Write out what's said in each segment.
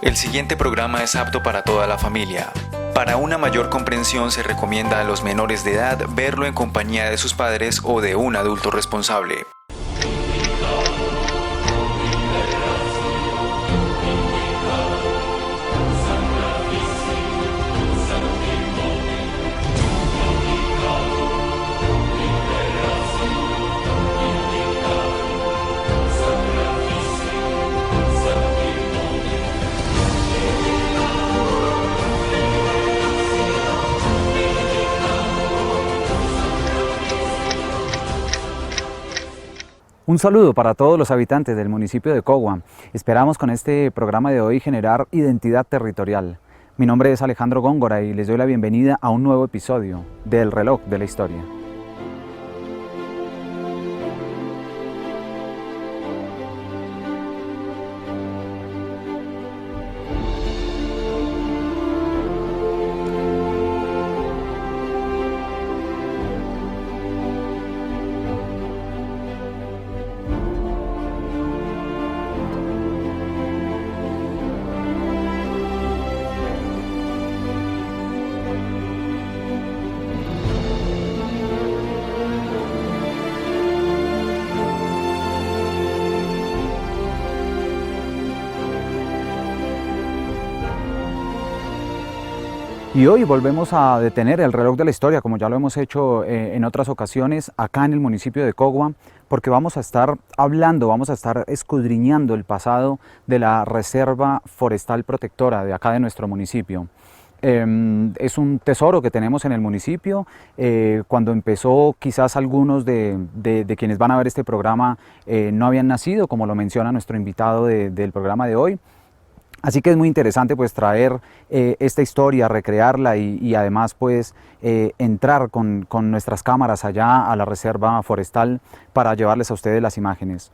El siguiente programa es apto para toda la familia. Para una mayor comprensión se recomienda a los menores de edad verlo en compañía de sus padres o de un adulto responsable. Un saludo para todos los habitantes del municipio de Cogua. Esperamos con este programa de hoy generar identidad territorial. Mi nombre es Alejandro Góngora y les doy la bienvenida a un nuevo episodio del Reloj de la Historia. Y hoy volvemos a detener el reloj de la historia, como ya lo hemos hecho en otras ocasiones, acá en el municipio de Cogua, porque vamos a estar hablando, vamos a estar escudriñando el pasado de la Reserva Forestal Protectora de acá de nuestro municipio. Es un tesoro que tenemos en el municipio. Cuando empezó, quizás algunos de quienes van a ver este programa no habían nacido, como lo menciona nuestro invitado del programa de hoy. Así que es muy interesante pues traer esta historia, recrearla y además pues entrar con nuestras cámaras allá a la reserva forestal para llevarles a ustedes las imágenes.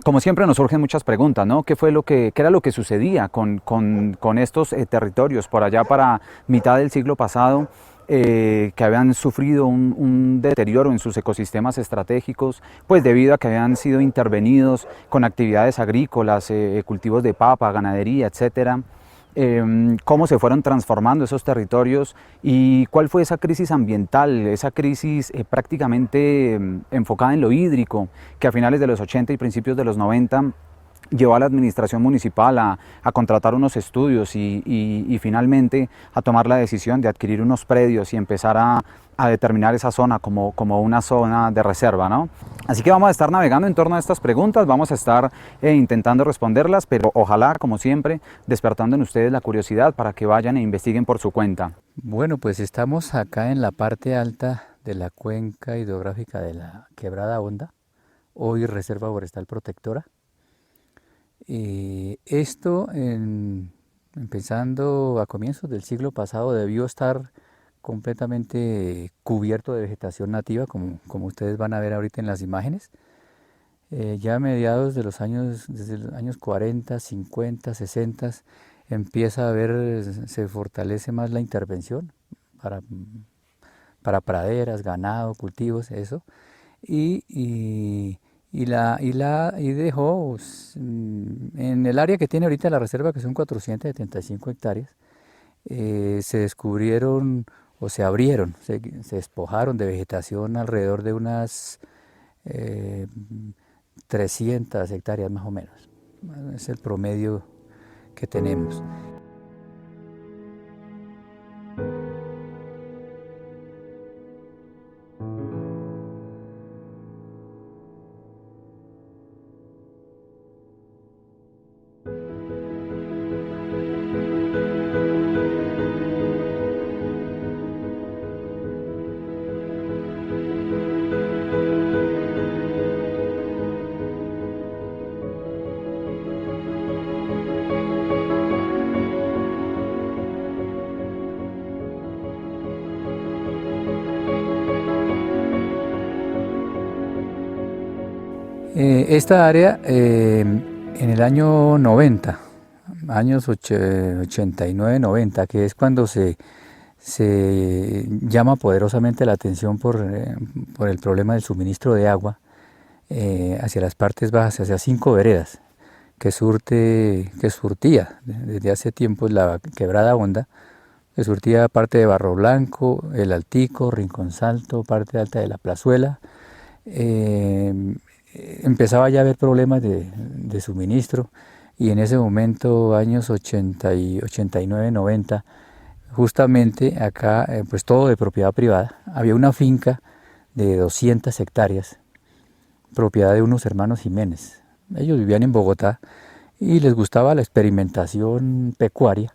Como siempre nos surgen muchas preguntas, ¿no? ¿Qué era lo que sucedía con estos territorios por allá para mitad del siglo pasado? Que habían sufrido un deterioro en sus ecosistemas estratégicos, pues debido a que habían sido intervenidos con actividades agrícolas, cultivos de papa, ganadería, etcétera. Cómo se fueron transformando esos territorios y cuál fue esa crisis ambiental, esa crisis prácticamente enfocada en lo hídrico, que a finales de los 80 y principios de los 90 llevó a la administración municipal a contratar unos estudios y finalmente a tomar la decisión de adquirir unos predios y empezar a determinar esa zona como una zona de reserva, ¿no? Así que vamos a estar navegando en torno a estas preguntas, vamos a estar intentando responderlas, pero ojalá, como siempre, despertando en ustedes la curiosidad para que vayan e investiguen por su cuenta. Bueno, pues estamos acá en la parte alta de la cuenca hidrográfica de la Quebrada Honda, hoy Reserva Forestal Protectora. Esto, empezando a comienzos del siglo pasado, debió estar completamente cubierto de vegetación nativa, como ustedes van a ver ahorita en las imágenes. Ya a mediados de los años, desde los años 40, 50, 60, empieza a ver, se fortalece más la intervención para praderas, ganado, cultivos, eso. Y dejó en el área que tiene ahorita la reserva, que son 475 hectáreas, se descubrieron o se abrieron, se despojaron de vegetación alrededor de unas 300 hectáreas más o menos. Es el promedio que tenemos. Esta área en el año 90, años 89-90, que es cuando se llama poderosamente la atención por el problema del suministro de agua hacia las partes bajas, hacia 5 veredas, que surtía desde hace tiempo la Quebrada Honda, que surtía parte de Barro Blanco, El Altico, Rincón Salto, parte alta de La Plazuela. Empezaba ya a haber problemas de suministro, y en ese momento, años 89, 90, justamente acá, pues todo de propiedad privada. Había una finca de 200 hectáreas, propiedad de unos hermanos Jiménez. Ellos vivían en Bogotá y les gustaba la experimentación pecuaria.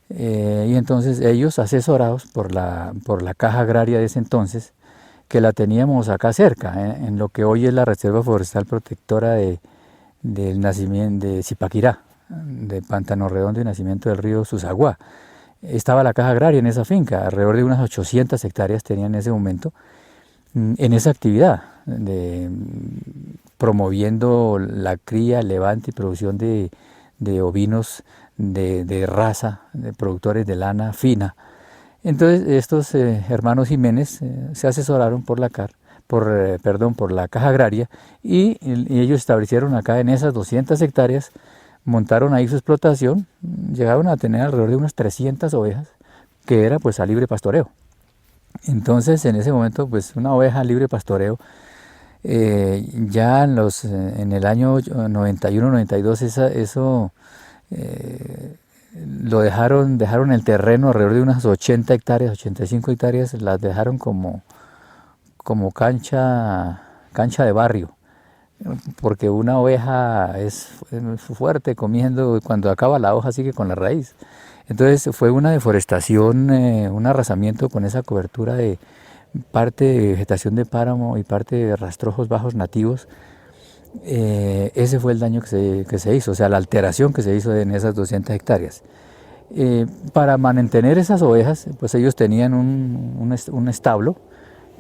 Y entonces ellos, asesorados por la Caja Agraria de ese entonces, que la teníamos acá cerca, en lo que hoy es la Reserva Forestal Protectora del nacimiento de Zipaquirá, de Pantano Redondo y nacimiento del río Susaguá. Estaba la Caja Agraria en esa finca, alrededor de unas 800 hectáreas tenía en ese momento, en esa actividad, promoviendo la cría, levante y producción de ovinos de raza, de productores de lana fina. Entonces estos hermanos Jiménez se asesoraron por la Caja Agraria, y ellos establecieron acá en esas 200 hectáreas, montaron ahí su explotación, llegaron a tener alrededor de unas 300 ovejas, que era pues a libre pastoreo. Entonces en ese momento pues una oveja a libre pastoreo, ya en el año 91, 92 eso lo dejaron el terreno alrededor de unas 80 hectáreas, 85 hectáreas, las dejaron como cancha de barrio, porque una oveja es fuerte comiendo, cuando acaba la hoja sigue con la raíz. Entonces fue una deforestación, un arrasamiento con esa cobertura de parte de vegetación de páramo y parte de rastrojos bajos nativos. Ese fue el daño que se hizo, o sea, la alteración que se hizo en esas 200 hectáreas. Para mantener esas ovejas, pues ellos tenían un establo,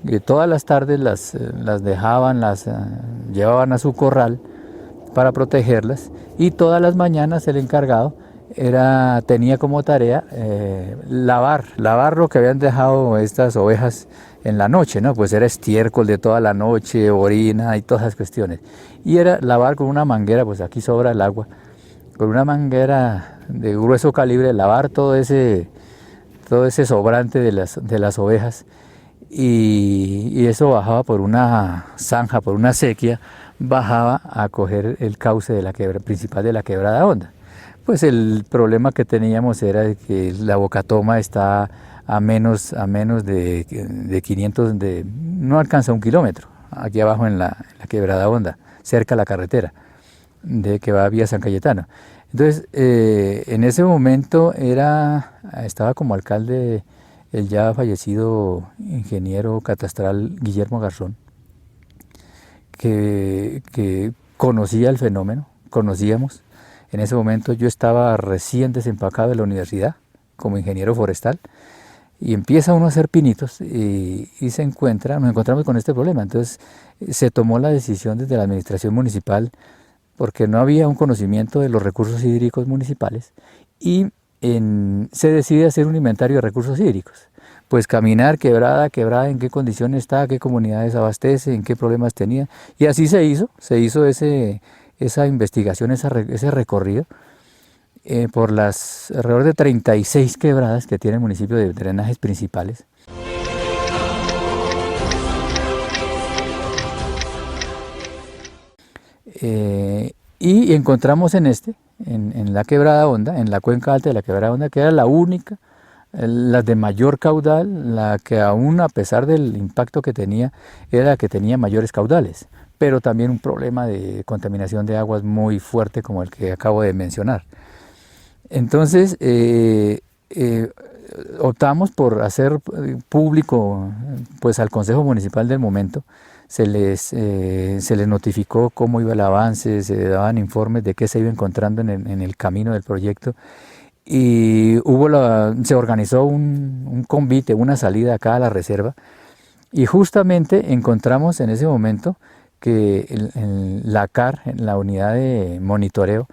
que todas las tardes las dejaban, las llevaban a su corral para protegerlas, y todas las mañanas el encargado tenía como tarea lavar lo que habían dejado estas ovejas en la noche, ¿no? Pues era estiércol de toda la noche, orina y todas esas cuestiones. Y era lavar con una manguera, pues aquí sobra el agua, con una manguera de grueso calibre, lavar todo ese sobrante de las ovejas, y eso bajaba por una zanja, por una acequia, bajaba a coger el cauce de la principal de la Quebrada Honda. Pues el problema que teníamos era que la Bocatoma está a menos de 500, no alcanza 1 kilómetro, aquí abajo en la Quebrada Honda, cerca a la carretera de que va vía San Cayetano. Entonces, en ese momento estaba como alcalde el ya fallecido ingeniero catastral Guillermo Garzón, que conocía el fenómeno, conocíamos. En ese momento yo estaba recién desempacado de la universidad como ingeniero forestal, y empieza uno a hacer pinitos y nos encontramos con este problema. Entonces se tomó la decisión desde la administración municipal, porque no había un conocimiento de los recursos hídricos municipales, y se decide hacer un inventario de recursos hídricos. Pues caminar quebrada a quebrada, en qué condiciones está, qué comunidades abastece, en qué problemas tenía, y así se hizo esa investigación, ese recorrido por las alrededor de 36 quebradas que tiene el municipio de drenajes principales. Y encontramos en la Quebrada Honda, en la cuenca alta de la Quebrada Honda, que era la única, la de mayor caudal, la que aún a pesar del impacto que tenía, era la que tenía mayores caudales, pero también un problema de contaminación de aguas muy fuerte como el que acabo de mencionar. Entonces optamos por hacer público, pues al Consejo Municipal del momento, se les notificó cómo iba el avance, se daban informes de qué se iba encontrando en el camino del proyecto, y se organizó un convite, una salida acá a la reserva, y justamente encontramos en ese momento que la CAR, la unidad de monitoreo,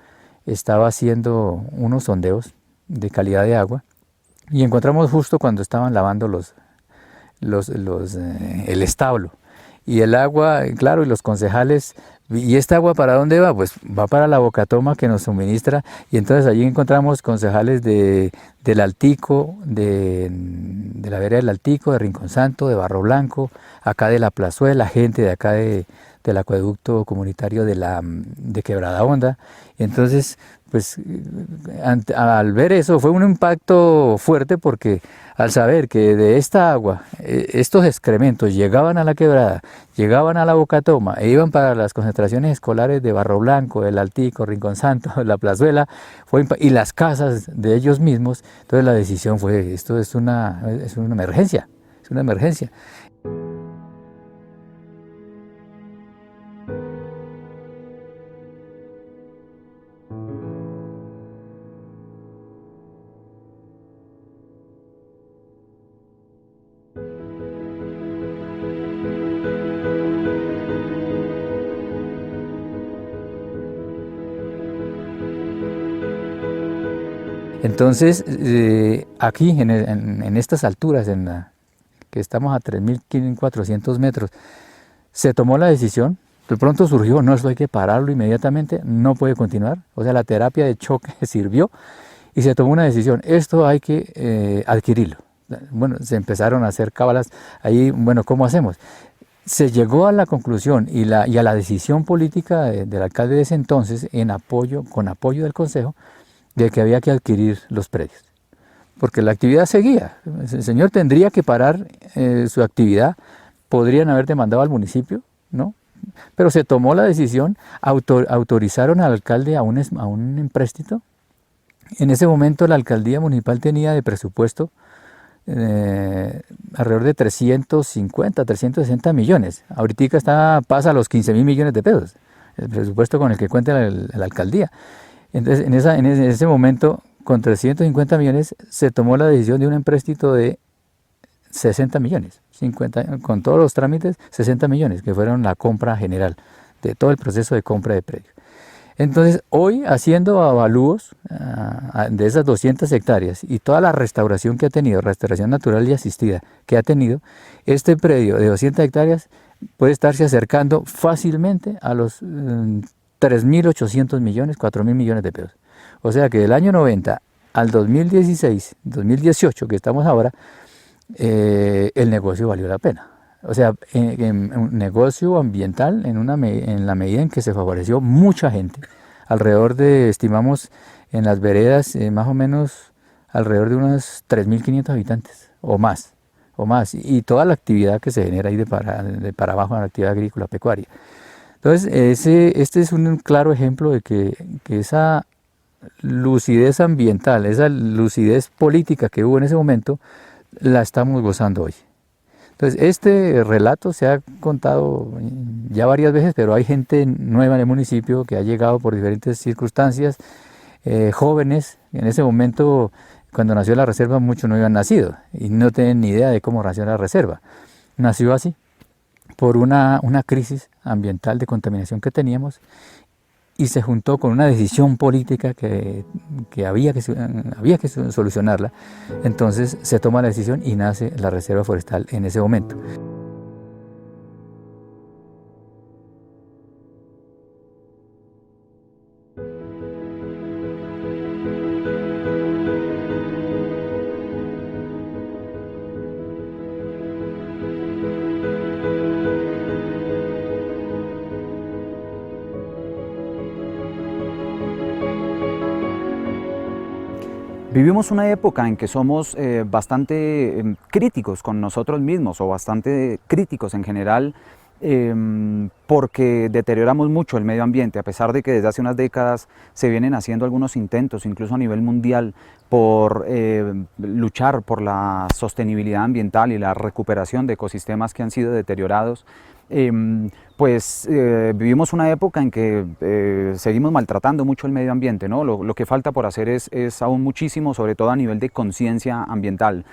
estaba haciendo unos sondeos de calidad de agua, y encontramos justo cuando estaban lavando el establo. Y el agua, claro, y los concejales ¿Y esta agua para dónde va? Pues va para la Bocatoma que nos suministra, y entonces allí encontramos concejales del Altico, de la vereda del Altico, de Rincón Santo, de Barro Blanco, acá de la Plazuela, gente de acá del acueducto comunitario de Quebrada Honda. Y entonces, pues al ver eso fue un impacto fuerte, porque al saber que de esta agua, estos excrementos llegaban a la quebrada, llegaban a la Bocatoma e iban para las concentraciones escolares de Barro Blanco, del Altico, Rincón Santo, la Plazuela, y las casas de ellos mismos, entonces la decisión fue: esto es una emergencia, es una emergencia. Entonces, aquí en estas alturas, que estamos a 3.400 metros, se tomó la decisión. De pronto surgió: no, esto hay que pararlo inmediatamente, no puede continuar. O sea, la terapia de choque sirvió y se tomó una decisión: esto hay que adquirirlo. Bueno, se empezaron a hacer cábalas ahí. Bueno, ¿cómo hacemos? Se llegó a la conclusión y a la decisión política del alcalde de ese entonces, con apoyo del Consejo, de que había que adquirir los predios, porque la actividad seguía. El señor tendría que parar su actividad, podrían haber demandado al municipio, ¿no? Pero se tomó la decisión, autorizaron al alcalde a un empréstito. En ese momento la alcaldía municipal tenía de presupuesto alrededor de 350, 360 millones. Ahorita pasa a los 15.000 millones de pesos, el presupuesto con el que cuenta la alcaldía. Entonces, en ese momento, con 350 millones, se tomó la decisión de un empréstito de 60 millones, con todos los trámites, 60 millones, que fueron la compra general, de todo el proceso de compra de predios. Entonces, hoy, haciendo avalúos de esas 200 hectáreas y toda la restauración que ha tenido, restauración natural y asistida que ha tenido, este predio de 200 hectáreas puede estarse acercando fácilmente a los 3.800 millones, 4.000 millones de pesos. O sea que del año 90 al 2016, 2018 que estamos ahora, el negocio valió la pena. O sea, en un negocio ambiental en la medida en que se favoreció mucha gente. Estimamos en las veredas más o menos alrededor de unos 3.500 habitantes o más. Y toda la actividad que se genera ahí de para abajo en la actividad agrícola, pecuaria. Entonces, este es un claro ejemplo de que esa lucidez ambiental, esa lucidez política que hubo en ese momento, la estamos gozando hoy. Entonces, este relato se ha contado ya varias veces, pero hay gente nueva en el municipio que ha llegado por diferentes circunstancias, jóvenes. En ese momento, cuando nació la reserva, muchos no habían nacido y no tienen ni idea de cómo nació la reserva. Nació así, por una crisis ambiental de contaminación que teníamos, y se juntó con una decisión política que había que solucionarla. Entonces se toma la decisión y nace la reserva forestal en ese momento. Vivimos una época en que somos bastante críticos con nosotros mismos, o bastante críticos en general, porque deterioramos mucho el medio ambiente, a pesar de que desde hace unas décadas se vienen haciendo algunos intentos, incluso a nivel mundial, por luchar por la sostenibilidad ambiental y la recuperación de ecosistemas que han sido deteriorados. Vivimos una época en que seguimos maltratando mucho el medio ambiente, ¿no? Lo que falta por hacer es aún muchísimo, sobre todo a nivel de conciencia ambiental.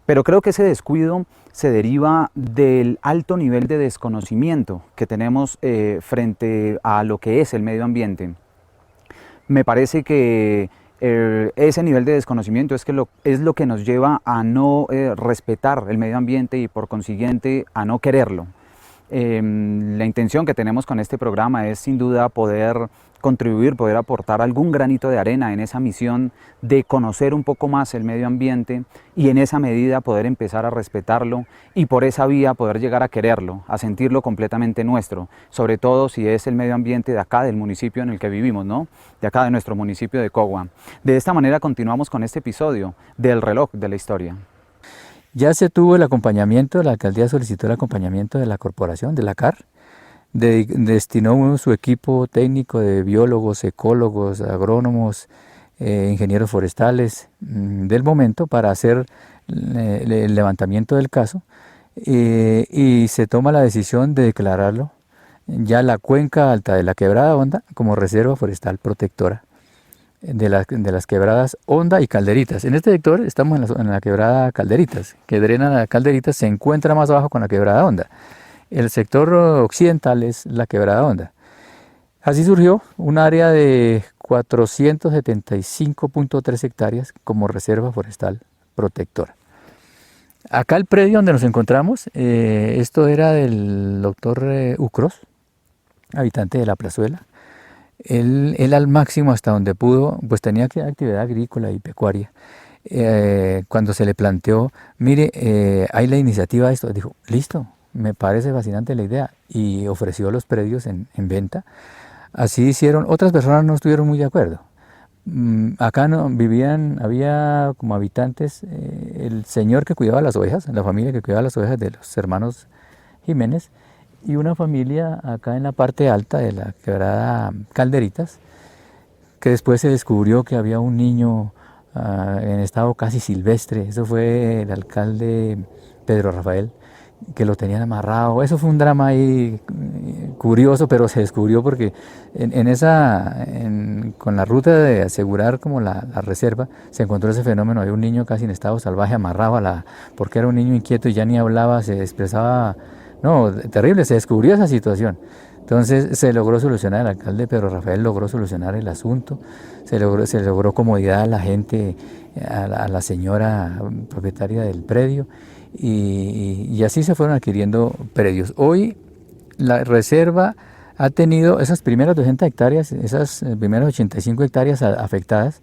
Pero creo que ese descuido se deriva del alto nivel de desconocimiento que tenemos frente a lo que es el medio ambiente. Me parece que ese nivel de desconocimiento es lo que nos lleva a no respetar el medio ambiente y por consiguiente a no quererlo. La intención que tenemos con este programa es sin duda poder contribuir, poder aportar algún granito de arena en esa misión de conocer un poco más el medio ambiente y en esa medida poder empezar a respetarlo y por esa vía poder llegar a quererlo, a sentirlo completamente nuestro, sobre todo si es el medio ambiente de acá, del municipio en el que vivimos, ¿no? De acá, de nuestro municipio de Cogua. De esta manera continuamos con este episodio del reloj de la historia. Ya se tuvo el acompañamiento, la alcaldía solicitó el acompañamiento de la corporación, de la CAR, destinó su equipo técnico de biólogos, ecólogos, agrónomos, ingenieros forestales del momento para hacer el levantamiento del caso y se toma la decisión de declararlo ya la cuenca alta de la Quebrada Honda como reserva forestal protectora de las quebradas Honda y Calderitas. En este sector estamos en la quebrada Calderitas, que drena la Calderitas, se encuentra más abajo con la quebrada Honda. El sector occidental es la quebrada Honda. Así surgió un área de 475.3 hectáreas como reserva forestal protectora. Acá el predio donde nos encontramos, esto era del doctor Ucros, habitante de La Plazuela. Él al máximo hasta donde pudo, pues tenía actividad agrícola y pecuaria. Cuando se le planteó, mire, hay la iniciativa de esto, dijo, listo, me parece fascinante la idea, y ofreció los predios en venta. Así hicieron, otras personas no estuvieron muy de acuerdo. Acá no vivían, había como habitantes, el señor que cuidaba las ovejas, la familia que cuidaba las ovejas de los hermanos Jiménez, y una familia acá en la parte alta de la quebrada Calderitas, que después se descubrió que había un niño en estado casi silvestre. Eso fue el alcalde Pedro Rafael, que lo tenían amarrado. Eso fue un drama ahí curioso, pero se descubrió porque con la ruta de asegurar como la reserva, se encontró ese fenómeno de un niño casi en estado salvaje amarrado porque era un niño inquieto y ya ni hablaba, se expresaba. No, terrible, se descubrió esa situación. Entonces se logró solucionar, el alcalde Pedro Rafael logró solucionar el asunto, se logró comodidad a la gente, a la señora propietaria del predio, y así se fueron adquiriendo predios. Hoy la reserva ha tenido esas primeras 200 hectáreas, esas primeras 85 hectáreas afectadas,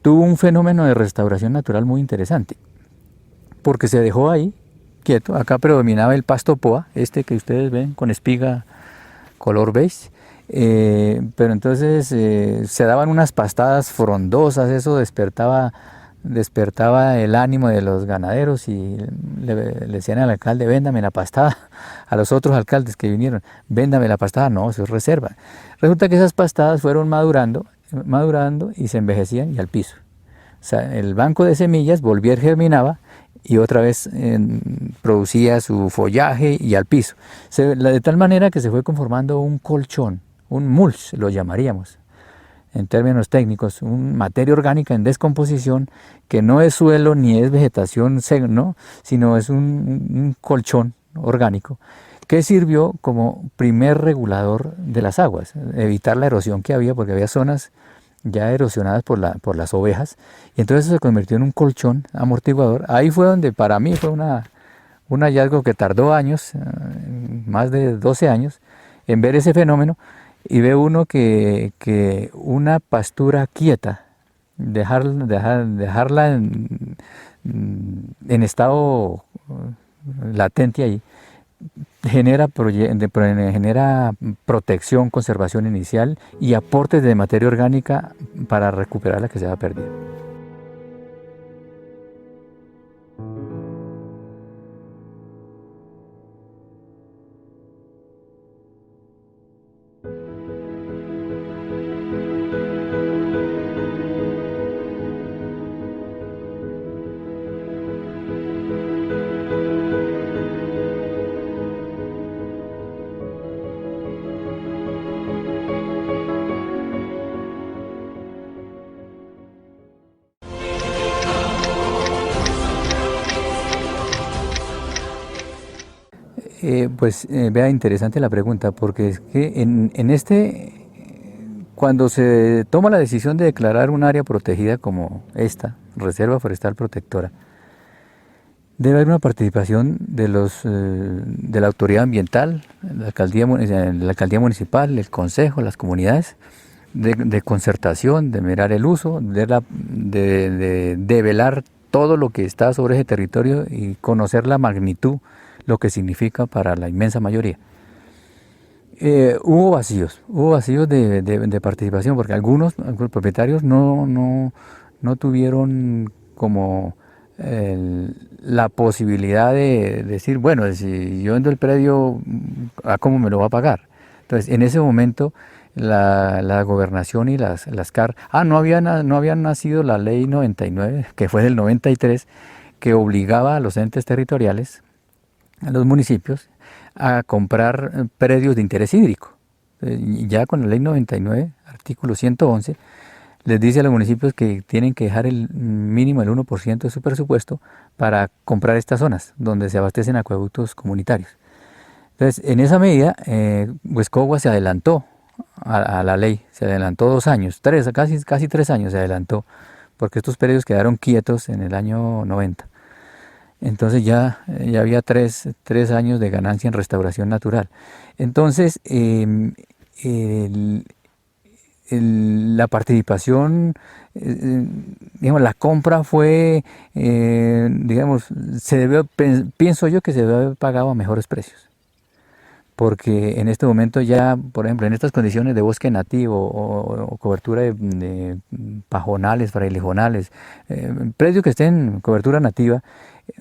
tuvo un fenómeno de restauración natural muy interesante, porque se dejó ahí quieto. Acá predominaba el pasto poa, este que ustedes ven con espiga color beige, pero entonces se daban unas pastadas frondosas, eso despertaba el ánimo de los ganaderos y le decían al alcalde, véndame la pastada, a los otros alcaldes que vinieron, véndame la pastada, no, eso es reserva. Resulta que esas pastadas fueron madurando y se envejecían y al piso. O sea, el banco de semillas volvía, germinaba y otra vez producía su follaje y al piso. De tal manera que se fue conformando un colchón, un mulch lo llamaríamos, en términos técnicos, una materia orgánica en descomposición que no es suelo ni es vegetación, ¿no? Sino es un colchón orgánico que sirvió como primer regulador de las aguas, evitar la erosión que había, porque había zonas ya erosionadas por las ovejas, y entonces se convirtió en un colchón amortiguador. Ahí fue donde para mí fue un hallazgo que tardó años, más de 12 años, en ver ese fenómeno, y ve uno que una pastura quieta, dejarla en estado latente ahí, genera protección, conservación inicial y aportes de materia orgánica para recuperar la que se ha perdido. Vea, interesante la pregunta, porque es que cuando se toma la decisión de declarar un área protegida como esta, Reserva Forestal Protectora, Debe haber una participación de la autoridad ambiental, la alcaldía municipal, el consejo, las comunidades, de concertación, de mirar el uso, de velar todo lo que está sobre ese territorio y conocer la magnitud, lo que significa para la inmensa mayoría. Hubo vacíos de participación, porque algunos propietarios no tuvieron como la posibilidad de decir, bueno, si yo vendo el predio, ¿a cómo me lo va a pagar? Entonces, en ese momento, la gobernación y las CAR, no habían nacido la ley 99, que fue del 93, que obligaba a los entes territoriales, a los municipios, a comprar predios de interés hídrico. Ya con la ley 99, artículo 111, les dice a los municipios que tienen que dejar el mínimo el 1% de su presupuesto para comprar estas zonas donde se abastecen acueductos comunitarios. Entonces, en esa medida, pues Cogua se adelantó a la ley, se adelantó 2 años, casi 3 años se adelantó, porque estos predios quedaron quietos en el año 90. Entonces ya había 3 años de ganancia en restauración natural. Entonces, la participación, digamos, la compra fue, digamos, pienso yo que se debe haber pagado a mejores precios. Porque en este momento ya, por ejemplo, en estas condiciones de bosque nativo o cobertura de pajonales, frailejonales, predios que estén en cobertura nativa,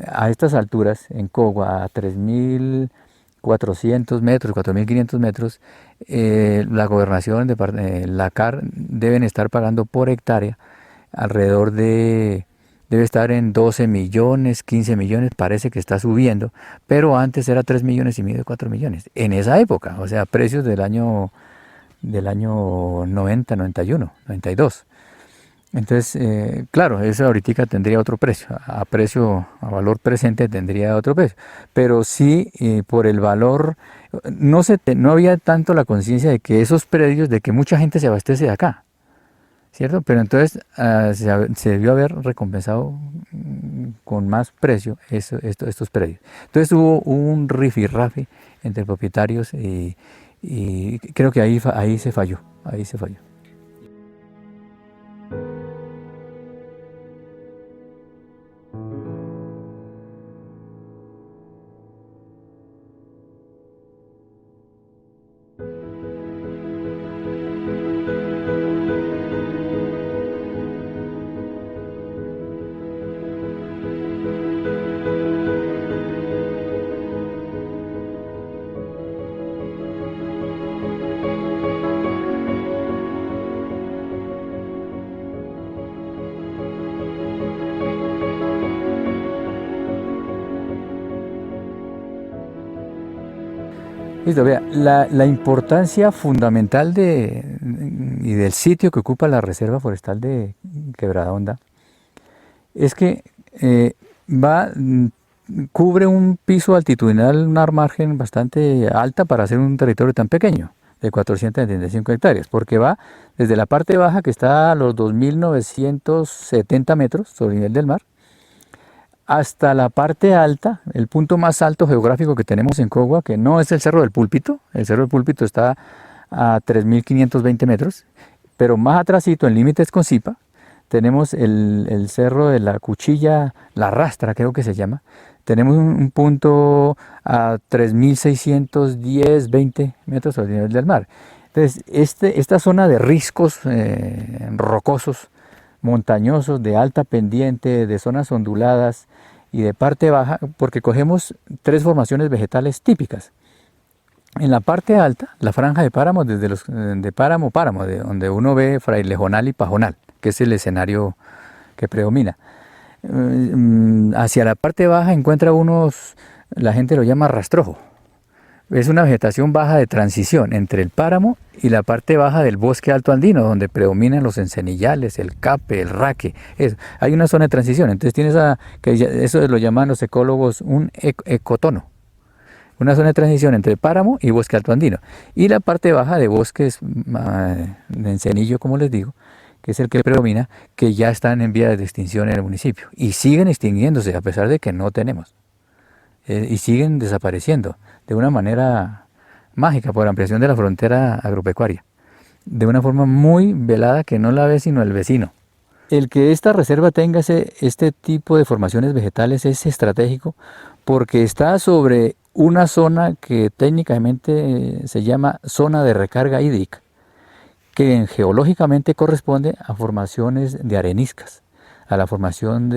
a estas alturas, en Cogua, a 3.400 metros, 4.500 metros, la gobernación, la CAR, deben estar pagando por hectárea alrededor debe estar en 12 millones, 15 millones, parece que está subiendo, pero antes era 3 millones y medio, 4 millones, en esa época, o sea, precios del año 90, 91, 92. Entonces, claro, eso ahorita tendría otro precio, a valor presente tendría otro precio, pero sí por el valor, no había tanto la conciencia de que esos predios, de que mucha gente se abastece de acá, ¿cierto? Pero entonces se debió haber recompensado con más precio estos predios. Entonces hubo un rifirrafe entre propietarios y creo que ahí se falló. Listo, vea, la importancia fundamental y del sitio que ocupa la Reserva Forestal de Quebrada Honda es que cubre un piso altitudinal, una margen bastante alta para ser un territorio tan pequeño, de 475 hectáreas, porque va desde la parte baja, que está a los 2.970 metros sobre el nivel del mar, hasta la parte alta, el punto más alto geográfico que tenemos en Cogua, que no es el Cerro del Púlpito. El Cerro del Púlpito está a 3.520 metros, pero más atrásito, en límites con Zipa, tenemos el Cerro de la Cuchilla, la Rastra creo que se llama. Tenemos un punto a 3.610, 20 metros sobre el nivel del mar. Entonces, esta zona de riscos rocosos, montañosos, de alta pendiente, de zonas onduladas y de parte baja, porque cogemos 3 formaciones vegetales típicas. En la parte alta, la franja de páramos, desde de páramo, de donde uno ve frailejonal y pajonal, que es el escenario que predomina. Hacia la parte baja encuentra la gente lo llama rastrojo. Es una vegetación baja de transición entre el páramo y la parte baja del bosque alto andino, donde predominan los encenillales, el cape, el raque. Hay una zona de transición, entonces tienes eso lo llaman los ecólogos un ecotono. Una zona de transición entre páramo y bosque alto andino. Y la parte baja de bosques de encenillo, como les digo, que es el que predomina, que ya están en vía de extinción en el municipio y siguen extinguiéndose a pesar de que no tenemos. Y siguen desapareciendo de una manera mágica por ampliación de la frontera agropecuaria, de una forma muy velada que no la ve sino el vecino. El que esta reserva tenga este tipo de formaciones vegetales es estratégico porque está sobre una zona que técnicamente se llama zona de recarga hídrica, que geológicamente corresponde a formaciones de areniscas, a la formación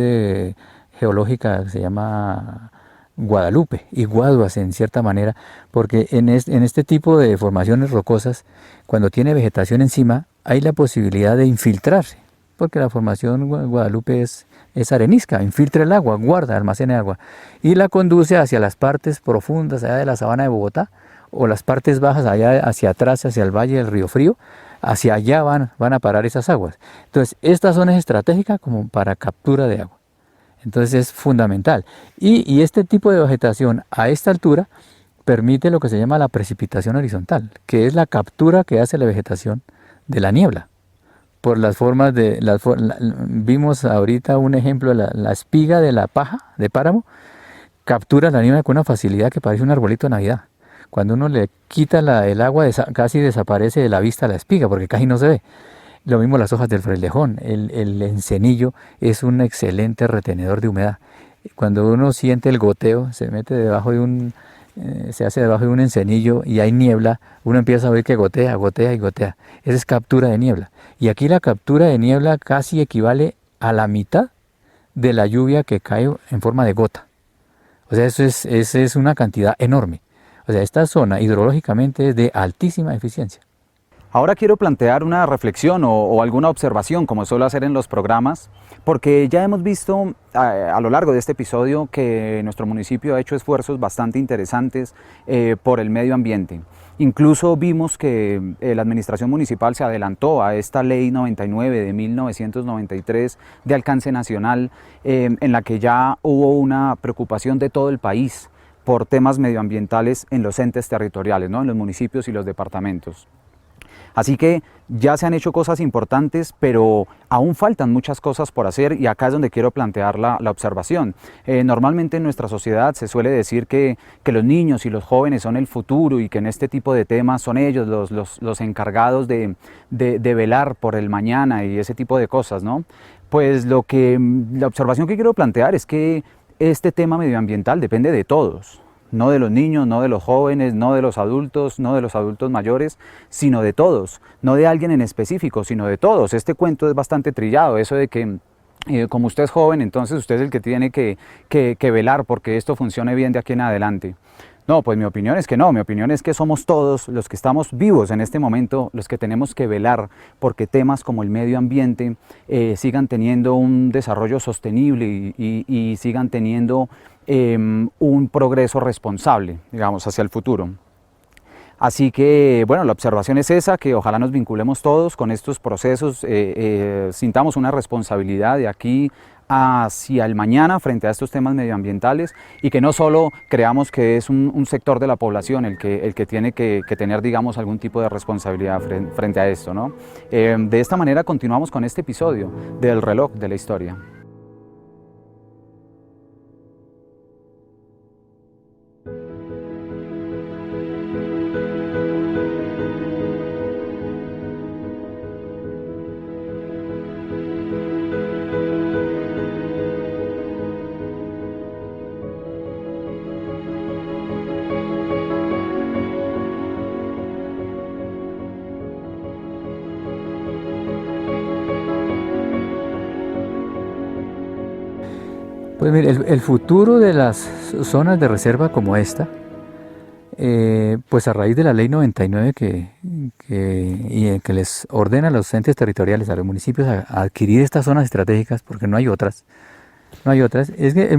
geológica que se llama Guadalupe y Guaduas en cierta manera, porque en este tipo de formaciones rocosas, cuando tiene vegetación encima, hay la posibilidad de infiltrarse, porque la formación Guadalupe es arenisca, infiltra el agua, guarda, almacena agua y la conduce hacia las partes profundas allá de la sabana de Bogotá o las partes bajas allá hacia atrás, hacia el valle del Río Frío, hacia allá van a parar esas aguas. Entonces, esta zona es estratégica como para captura de agua. Entonces es fundamental. Y este tipo de vegetación a esta altura permite lo que se llama la precipitación horizontal, que es la captura que hace la vegetación de la niebla. Por las formas vimos ahorita un ejemplo, la espiga de la paja de páramo, captura la niebla con una facilidad que parece un arbolito de Navidad. Cuando uno le quita el agua, casi desaparece de la vista la espiga, porque casi no se ve. Lo mismo las hojas del frailejón, el encenillo es un excelente retenedor de humedad. Cuando uno siente el goteo, se mete debajo de se hace debajo de un encenillo y hay niebla, uno empieza a oír que gotea, gotea y gotea. Esa es captura de niebla. Y aquí la captura de niebla casi equivale a la mitad de la lluvia que cae en forma de gota. O sea, eso es una cantidad enorme. O sea, esta zona hidrológicamente es de altísima eficiencia. Ahora quiero plantear una reflexión o alguna observación, como suelo hacer en los programas, porque ya hemos visto a lo largo de este episodio que nuestro municipio ha hecho esfuerzos bastante interesantes por el medio ambiente. Incluso vimos que la administración municipal se adelantó a esta ley 99 de 1993 de alcance nacional, en la que ya hubo una preocupación de todo el país por temas medioambientales en los entes territoriales, ¿no? En los municipios y los departamentos. Así que ya se han hecho cosas importantes, pero aún faltan muchas cosas por hacer y acá es donde quiero plantear la observación. Normalmente en nuestra sociedad se suele decir que los niños y los jóvenes son el futuro y que en este tipo de temas son ellos los encargados de velar por el mañana y ese tipo de cosas, ¿no? Pues la observación que quiero plantear es que este tema medioambiental depende de todos. No de los niños, no de los jóvenes, no de los adultos, no de los adultos mayores, sino de todos, no de alguien en específico, sino de todos. Este cuento es bastante trillado, eso de que como usted es joven, entonces usted es el que tiene que velar porque esto funcione bien de aquí en adelante. No, pues mi opinión es que no, mi opinión es que somos todos los que estamos vivos en este momento, los que tenemos que velar porque temas como el medio ambiente sigan teniendo un desarrollo sostenible y sigan teniendo un progreso responsable, digamos, hacia el futuro. Así que, bueno, la observación es esa, que ojalá nos vinculemos todos con estos procesos, sintamos una responsabilidad de aquí hacia el mañana frente a estos temas medioambientales y que no solo creamos que es un sector de la población el que tiene que tener, digamos, algún tipo de responsabilidad frente a esto, ¿no? De esta manera continuamos con este episodio del reloj de la historia. Pues mire, el futuro de las zonas de reserva como esta, pues a raíz de la ley 99 que les ordena a los entes territoriales, a los municipios a adquirir estas zonas estratégicas, porque no hay otras, es que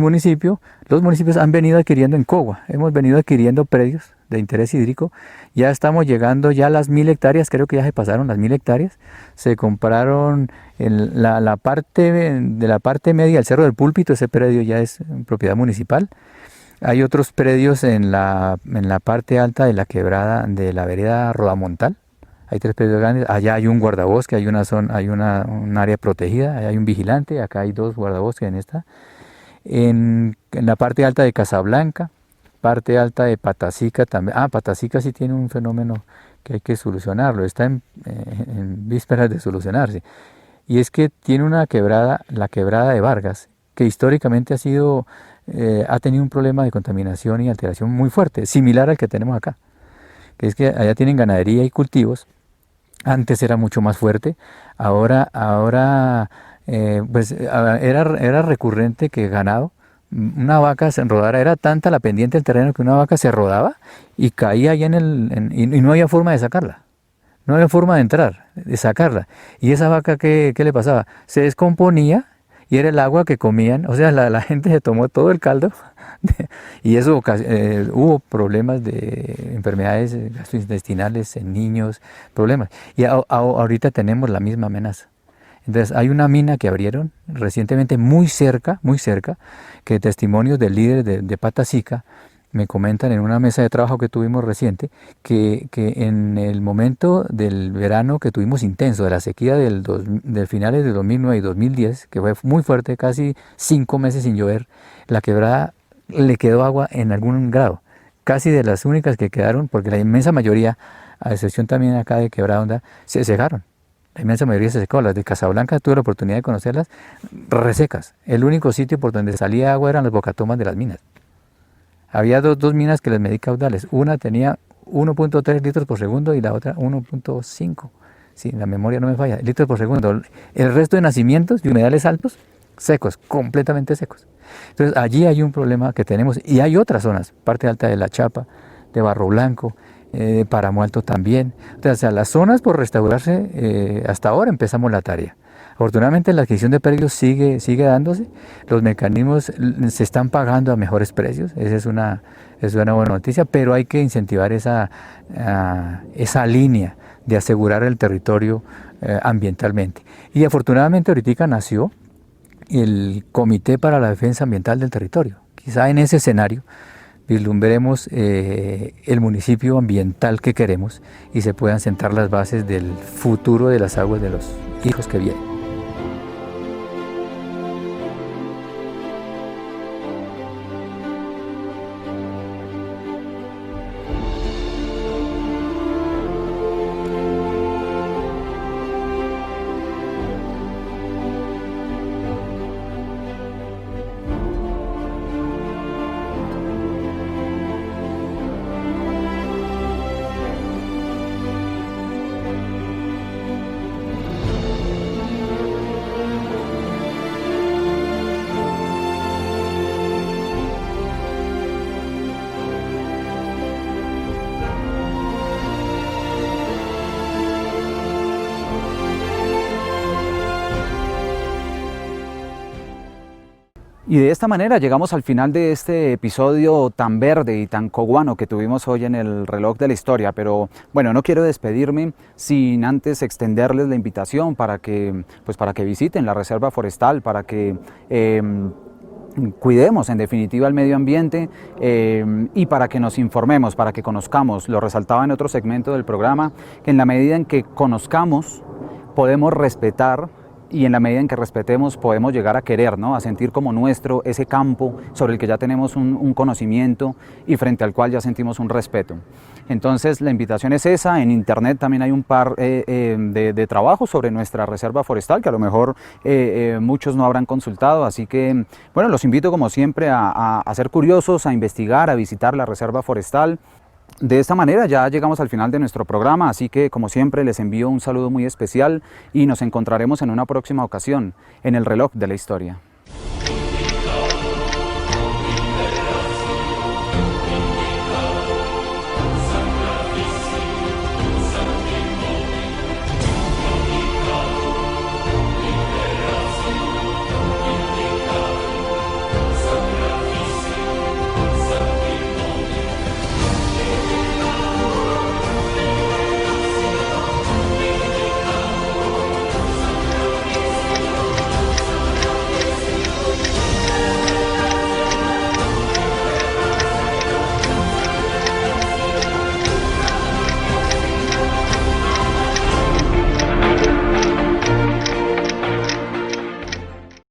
los municipios han venido adquiriendo en Cogua, hemos venido adquiriendo predios de interés hídrico, ya estamos llegando ya a las 1000 hectáreas, creo que ya se pasaron las 1000 hectáreas, se compraron la parte media del Cerro del Púlpito, ese predio ya es propiedad municipal. Hay otros predios en la parte alta de la quebrada de la vereda Rodamontal, hay 3 predios grandes, allá hay un guardabosque, hay una zona, hay un área protegida, allá hay un vigilante, acá hay 2 guardabosques en esta. En la parte alta de Casablanca, parte alta de Patacica también. Patacica sí tiene un fenómeno que hay que solucionarlo, está en vísperas de solucionarse. Y es que tiene una quebrada, la quebrada de Vargas, que históricamente ha tenido un problema de contaminación y alteración muy fuerte, similar al que tenemos acá. Que es que allá tienen ganadería y cultivos. Antes era mucho más fuerte, ahora era recurrente que ganado, una vaca se enrodara, era tanta la pendiente del terreno que una vaca se rodaba y caía allá y no había forma de sacarla. No había forma de entrar, de sacarla. Y esa vaca, ¿qué le pasaba? Se descomponía y era el agua que comían. O sea, la gente se tomó todo el caldo y eso hubo problemas de enfermedades gastrointestinales en niños, problemas. Y ahorita tenemos la misma amenaza. Entonces hay una mina que abrieron recientemente muy cerca, que testimonios del líder de Patacica me comentan en una mesa de trabajo que tuvimos reciente, que en el momento del verano que tuvimos intenso, de la sequía del finales de 2009 y 2010, que fue muy fuerte, casi 5 meses sin llover, la quebrada le quedó agua en algún grado, casi de las únicas que quedaron, porque la inmensa mayoría, a excepción también acá de Quebrada Honda, se secaron. La inmensa mayoría se secó. Las de Casablanca tuve la oportunidad de conocerlas resecas. El único sitio por donde salía agua eran las bocatomas de las minas. Había dos minas que les medí caudales. Una tenía 1.3 litros por segundo y la otra 1.5. Si la memoria no me falla, litros por segundo. El resto de nacimientos y humedales altos, secos, completamente secos. Entonces allí hay un problema que tenemos. Y hay otras zonas, parte alta de La Chapa, de Barro Blanco, Páramo Alto también. O sea, las zonas por restaurarse, hasta ahora empezamos la tarea. Afortunadamente la adquisición de predios sigue dándose, los mecanismos se están pagando a mejores precios, esa es una buena noticia, pero hay que incentivar esa línea de asegurar el territorio ambientalmente. Y afortunadamente ahorita nació el Comité para la Defensa Ambiental del Territorio. Quizá en ese escenario vislumbremos el municipio ambiental que queremos y se puedan sentar las bases del futuro de las aguas de los hijos que vienen. Y de esta manera llegamos al final de este episodio tan verde y tan coguano que tuvimos hoy en el reloj de la historia, pero bueno, no quiero despedirme sin antes extenderles la invitación para que visiten la Reserva Forestal, para que cuidemos en definitiva el medio ambiente y para que nos informemos, para que conozcamos. Lo resaltaba en otro segmento del programa, que en la medida en que conozcamos podemos respetar, y en la medida en que respetemos podemos llegar a querer, ¿no? A sentir como nuestro ese campo sobre el que ya tenemos un conocimiento y frente al cual ya sentimos un respeto. Entonces la invitación es esa. En internet también hay un par de trabajos sobre nuestra reserva forestal que a lo mejor muchos no habrán consultado, así que bueno, los invito como siempre a ser curiosos, a investigar, a visitar la reserva forestal. De esta manera ya llegamos al final de nuestro programa, así que como siempre les envío un saludo muy especial y nos encontraremos en una próxima ocasión en el reloj de la historia.